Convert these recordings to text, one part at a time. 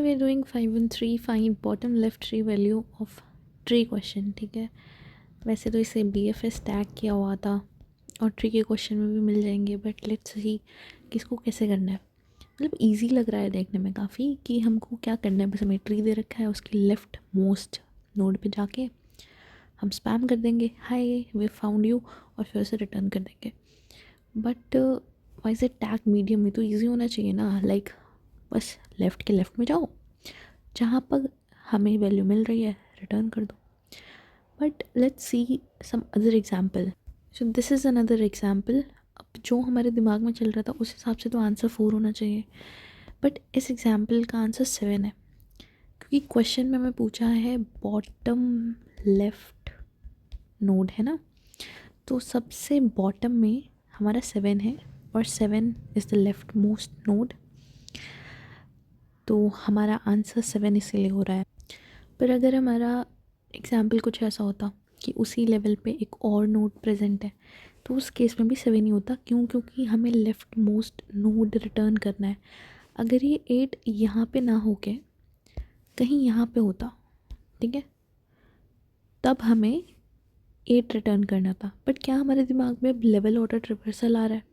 we are doing 513 find bottom left tree value of tree question. ठीक है, वैसे तो इसे BFS टैग किया हुआ था और ट्री के क्वेश्चन में भी मिल जाएंगे, बट लेट्स सी किसको कैसे करना है. मतलब इजी लग रहा है देखने में काफ़ी कि हमको क्या करना है. बस हमें ट्री दे रखा है, उसकी लेफ्ट मोस्ट नोड पे जाके हम स्पैम कर देंगे हाय वी फाउंड यू और फिर उसे रिटर्न कर देंगे. बट वाई से टैग मीडियम में तो ईजी होना चाहिए ना. लाइक बस लेफ़्ट के लेफ़्ट में जाओ, जहाँ पर हमें वैल्यू मिल रही है रिटर्न कर दो. But let's see some other example. So this is another example. अब जो हमारे दिमाग में चल रहा था उस हिसाब से तो आंसर 4 होना चाहिए, बट इस एग्जाम्पल का आंसर 7 है, क्योंकि क्वेश्चन में हमें पूछा है बॉटम लेफ्ट नोड है ना. तो सबसे बॉटम में हमारा 7 है और 7 is the left most node, तो हमारा आंसर 7 इसीलिए हो रहा है. पर अगर हमारा एग्जाम्पल कुछ ऐसा होता कि उसी लेवल पे एक और नोड प्रेजेंट है, तो उस केस में भी 7 ही होता. क्यों? क्योंकि हमें लेफ्ट मोस्ट नोड रिटर्न करना है. अगर ये 8 यहाँ पे ना होके कहीं यहाँ पे होता, ठीक है, तब हमें 8 रिटर्न करना था. बट क्या हमारे दिमाग में अब लेवल ऑर्डर रिवर्सल आ रहा है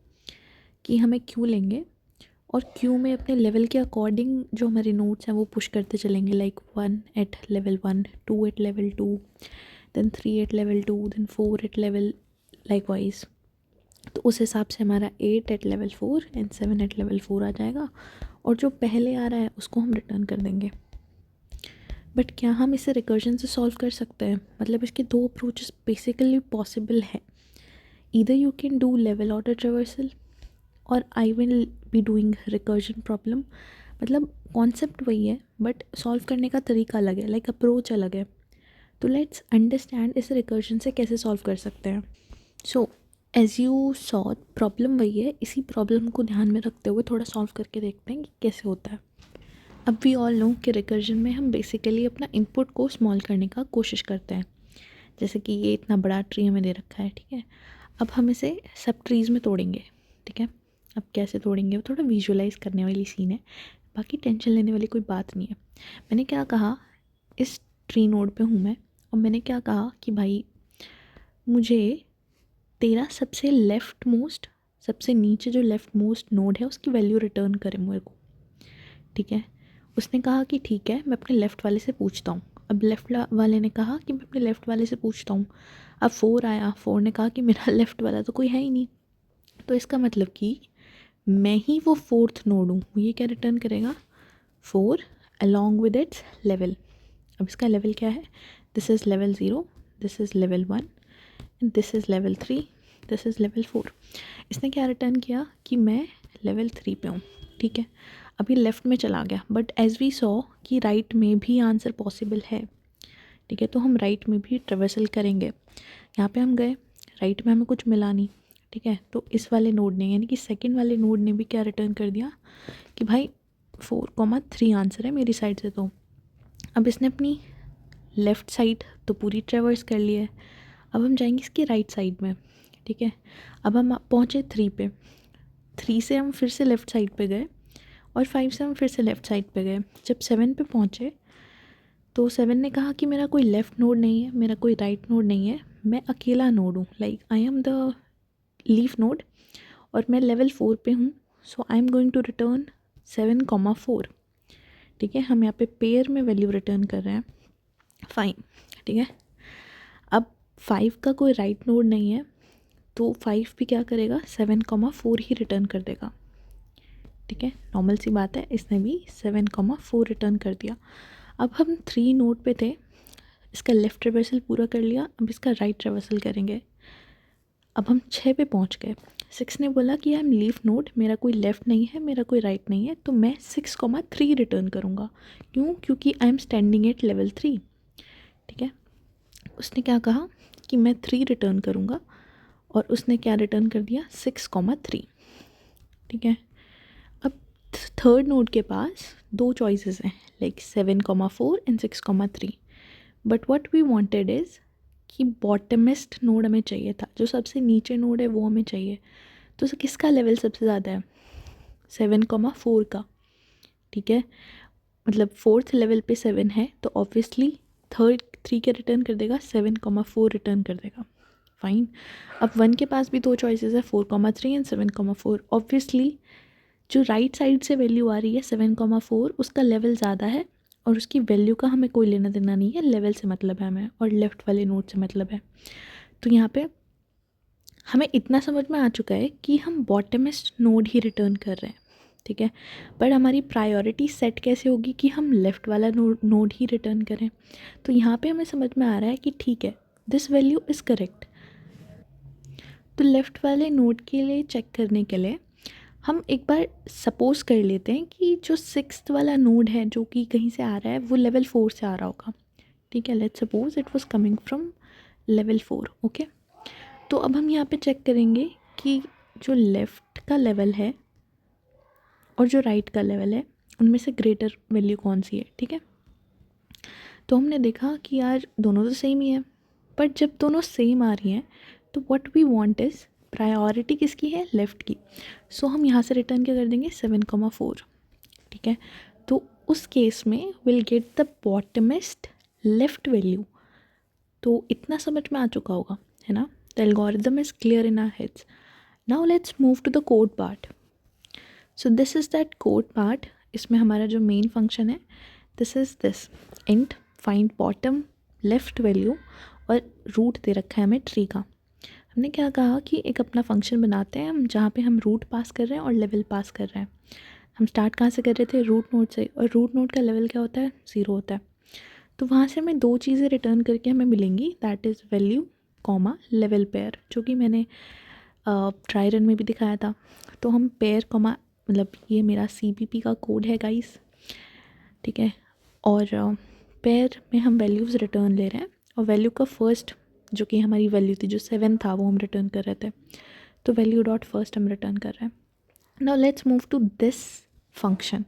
कि हमें क्यों लेंगे और क्यों में अपने लेवल के अकॉर्डिंग जो हमारे नोट्स हैं वो पुश करते चलेंगे. Like 1 at level 1, 2 at level 2, then 3 at level 2, then 4 at level likewise. तो उस हिसाब से हमारा 8 at level 4 and 7 at level 4 आ जाएगा, और जो पहले आ रहा है उसको हम रिटर्न कर देंगे. बट क्या हम इसे रिकर्जन से सॉल्व कर सकते हैं? मतलब इसके दो अप्रोचेस बेसिकली पॉसिबल है. Either you can do level order traversal और I will be doing recursion problem. मतलब कॉन्सेप्ट वही है बट सॉल्व करने का तरीका अलग है, लाइक अप्रोच अलग है. तो लेट्स अंडरस्टैंड इस रिकर्जन से कैसे सॉल्व कर सकते हैं. So as you saw problem वही है, इसी प्रॉब्लम को ध्यान में रखते हुए थोड़ा सॉल्व करके देखते हैं कि कैसे होता है. अब वी ऑल नो कि रिकर्जन में हम बेसिकली अपना इनपुट को स्मॉल करने का कोशिश करते हैं. जैसे कि ये इतना बड़ा ट्री हमें दे रखा है, ठीक है, अब हम इसे सब ट्रीज़ में तोड़ेंगे. ठीक है, अब कैसे तोड़ेंगे वो थोड़ा विजुअलाइज करने वाली सीन है, बाकी टेंशन लेने वाली कोई बात नहीं है. मैंने क्या कहा, इस ट्री नोड पे हूँ मैं, और मैंने क्या कहा कि भाई मुझे तेरा सबसे लेफ़्ट मोस्ट, सबसे नीचे जो लेफ़्ट मोस्ट नोड है उसकी वैल्यू रिटर्न करे मेरे को. ठीक है, उसने कहा कि ठीक है मैं अपने लेफ़्ट वाले से पूछता हूँ. अब लेफ़्ट वाले ने कहा कि मैं अपने लेफ़्ट वाले से पूछता हूँ. अब 4 आया, 4 ने कहा कि मेरा लेफ़्ट वाला तो कोई है ही नहीं. तो इसका मतलब कि मैं ही वो 4th नोड हूँ. ये क्या रिटर्न करेगा? 4 अलॉन्ग विद इट्स लेवल. अब इसका लेवल क्या है? This is level 0, this is level 1 and this is level 3, this is level 4. इसने क्या रिटर्न किया कि मैं लेवल 3 पे हूँ. ठीक है, अभी लेफ़्ट में चला गया, बट एज वी सॉ कि राइट में भी आंसर पॉसिबल है. ठीक है, तो हम राइट में भी ट्रेवर्सल करेंगे. यहाँ पे हम गए, राइट में हमें कुछ मिला नहीं. ठीक है, तो इस वाले नोड ने यानी कि सेकंड वाले नोड ने भी क्या रिटर्न कर दिया कि भाई 4,3 आंसर है मेरी साइड से. तो अब इसने अपनी लेफ़्ट साइड तो पूरी ट्रेवर्स कर ली है. अब हम जाएंगे इसकी राइट साइड में. ठीक है, अब हम पहुँचे 3 पे. 3 से हम फिर से लेफ़्ट साइड पे गए और 5 से हम फिर से लेफ़्ट साइड पे गए. जब 7 पे पहुँचे तो 7 ने कहा कि मेरा कोई लेफ़्ट नोड नहीं है, मेरा कोई राइट नोड नहीं है, मैं अकेला नोड हूँ. Like I am the leaf node और मैं लेवल 4 पे हूँ. So I am going to return 7,4. ठीक है, हम यहाँ पे पेयर में वैल्यू रिटर्न कर रहे हैं. फाइन, ठीक है. अब 5 का कोई राइट नोड नहीं है, तो 5 भी क्या करेगा? 7,4 ही रिटर्न कर देगा. ठीक है, नॉर्मल सी बात है, इसने भी 7,4 रिटर्न कर दिया. अब हम 3 नोड पे थे, इसका लेफ़्ट ट्रेवर्सल पूरा कर लिया, अब इसका राइट ट्रेवर्सल करेंगे. अब हम 6 पे पहुंच गए. 6 ने बोला कि आई एम लीफ नोड, मेरा कोई लेफ़्ट नहीं है, मेरा कोई राइट नहीं है, तो मैं 6,3 रिटर्न करूँगा. क्यों? क्योंकि I am standing at level 3. ठीक है, उसने क्या कहा कि मैं 3 रिटर्न करूँगा और उसने क्या रिटर्न कर दिया? 6,3. ठीक है, अब थर्ड नोड के पास 2 चॉइसेस हैं, like 7,4 and 6,3. But what we wanted is कि बॉटमेस्ट नोड हमें चाहिए था, जो सबसे नीचे नोड है वो हमें चाहिए. तो किसका लेवल सबसे ज़्यादा है? 7,4 का. ठीक है, मतलब फोर्थ लेवल पे 7 है तो ऑब्वियसली थर्ड 3 के रिटर्न कर देगा, 7,4 रिटर्न कर देगा। फाइन। अब 1 के पास भी दो चॉइसेस है, 4,3 एंड 7,4। ऑब्वियसली जो राइट साइड से वैल्यू आ रही है 7,4, उसका लेवल ज़्यादा है और उसकी वैल्यू का हमें कोई लेना देना नहीं है, लेवल से मतलब है हमें और लेफ़्ट वाले नोड से मतलब है। तो यहाँ पे हमें इतना समझ में आ चुका है कि हम बॉटमेस्ट नोड ही रिटर्न कर रहे हैं, ठीक है। पर हमारी प्रायोरिटी सेट कैसे होगी कि हम लेफ़्ट वाला नोड ही रिटर्न करें। तो यहाँ पे हमें समझ में आ रहा है कि ठीक है, दिस वैल्यू इज़ करेक्ट। तो लेफ़्ट वाले नोड के लिए चेक करने के लिए हम एक बार सपोज कर लेते हैं कि जो 6th वाला नोड है जो कि कहीं से आ रहा है वो लेवल 4 से आ रहा होगा, ठीक है। Let's suppose it was coming from level 4, okay. तो अब हम यहाँ पे चेक करेंगे कि जो लेफ़्ट का लेवल है और जो राइट का लेवल है उनमें से ग्रेटर वैल्यू कौन सी है, ठीक है। तो हमने देखा कि यार दोनों तो सेम ही है, बट जब दोनों सेम आ रही हैं तो what we want is priority किसकी है, लेफ़्ट की। सो हम यहाँ से रिटर्न क्या कर देंगे, 7,4, ठीक है। तो उस केस में will get the bottommost left value. तो इतना समझ में आ चुका होगा, है ना। The algorithm is clear in our heads. Now let's move to the code part. So this is that code part. इसमें हमारा जो मेन फंक्शन है this is this int find bottom left value और रूट दे रखा है हमें tree का। हमने क्या कहा कि एक अपना फंक्शन बनाते हैं हम जहाँ पे हम रूट पास कर रहे हैं और लेवल पास कर रहे हैं। हम स्टार्ट कहाँ से कर रहे थे, रूट नोड से, और रूट नोड का लेवल क्या होता है, 0 होता है। तो वहाँ से हमें दो चीज़ें रिटर्न करके हमें मिलेंगी, that is value comma level pair, जो कि मैंने ट्राई रन में भी दिखाया था। तो हम पेयर कॉमा, मतलब ये मेरा CPP का कोड है गाइस, ठीक है। और पेयर में हम वैल्यूज़ रिटर्न ले रहे हैं और वैल्यू का फर्स्ट जो कि हमारी वैल्यू थी जो 7 था वो हम रिटर्न कर रहे थे। तो वैल्यू डॉट फर्स्ट हम रिटर्न कर रहे हैं। Now let's move to this function,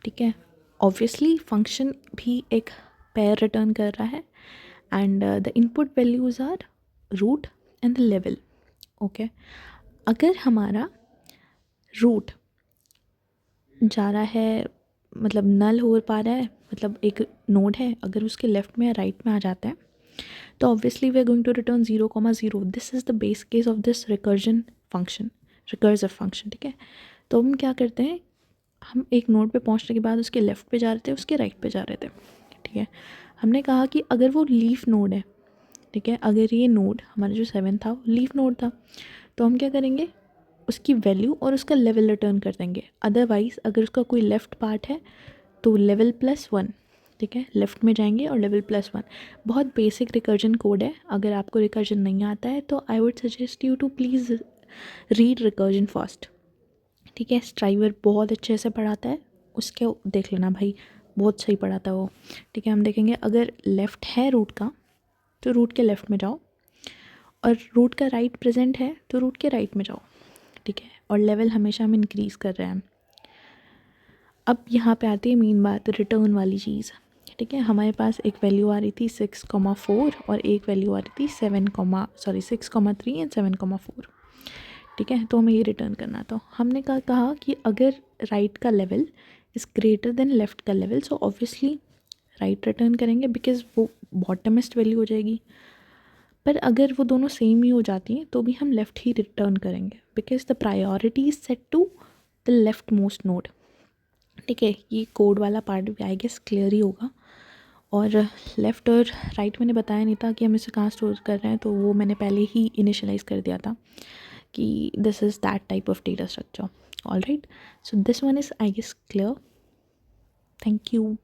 ठीक है। ऑब्वियसली फंक्शन भी एक पेयर रिटर्न कर रहा है and the input values are root and the level, okay. अगर हमारा रूट जा रहा है, मतलब नल हो पा रहा है, मतलब एक नोड है, अगर उसके लेफ्ट में या राइट में आ जाता है तो obviously we are going to return 0,0। This is the base case of this recursion function, recursive function, ठीक है। तो हम क्या करते हैं, हम एक नोड पे पहुंचने के बाद उसके लेफ़्ट पे जा रहे थे, उसके राइट पे जा रहे थे, ठीक है। हमने कहा कि अगर वो लीफ नोड है, ठीक है, अगर ये नोड हमारा जो 7 था वो लीफ नोड था, तो हम क्या करेंगे, उसकी वैल्यू और उसका लेवल रिटर्न कर देंगे। अदरवाइज़ अगर उसका कोई लेफ़्ट पार्ट है तो लेवल +1, ठीक है, लेफ़्ट में जाएंगे और लेवल +1। बहुत बेसिक रिकर्जन कोड है, अगर आपको रिकर्जन नहीं आता है तो I would suggest you to please read recursion first, ठीक है। स्ट्राइवर बहुत अच्छे से पढ़ाता है, उसके देख लेना भाई, बहुत सही पढ़ाता है वो, ठीक है। हम देखेंगे अगर लेफ़्ट है रूट का तो रूट के लेफ़्ट में जाओ, और रूट का राइट प्रेजेंट है तो रूट के राइट में जाओ, ठीक है। और लेवल हमेशा हम इंक्रीज़ कर रहे हैं। अब यहाँ पे आती है मेन बात, रिटर्न वाली चीज़, ठीक है। हमारे पास एक वैल्यू आ रही थी 6,4 और एक वैल्यू आ रही थी 6,3 एंड 7,4, ठीक है। तो हमें ये रिटर्न करना था। हमने कहा कि अगर राइट का level is greater than left का level, so obviously right return करेंगे बिकॉज वो बॉटमेस्ट वैल्यू हो जाएगी। पर अगर वो दोनों सेम ही हो जाती हैं तो भी हम लेफ़्ट ही रिटर्न करेंगे because the priority is set to the leftmost node, ठीक है। ये कोड वाला पार्ट भी आई गेस क्लियर ही होगा। और लेफ़्ट और राइट मैंने बताया नहीं था कि हम इसे कहाँ स्टोर कर रहे हैं, तो वो मैंने पहले ही इनिशियलाइज़ कर दिया था कि this is that type of data structure. All right, so this one is I guess clear. Thank you.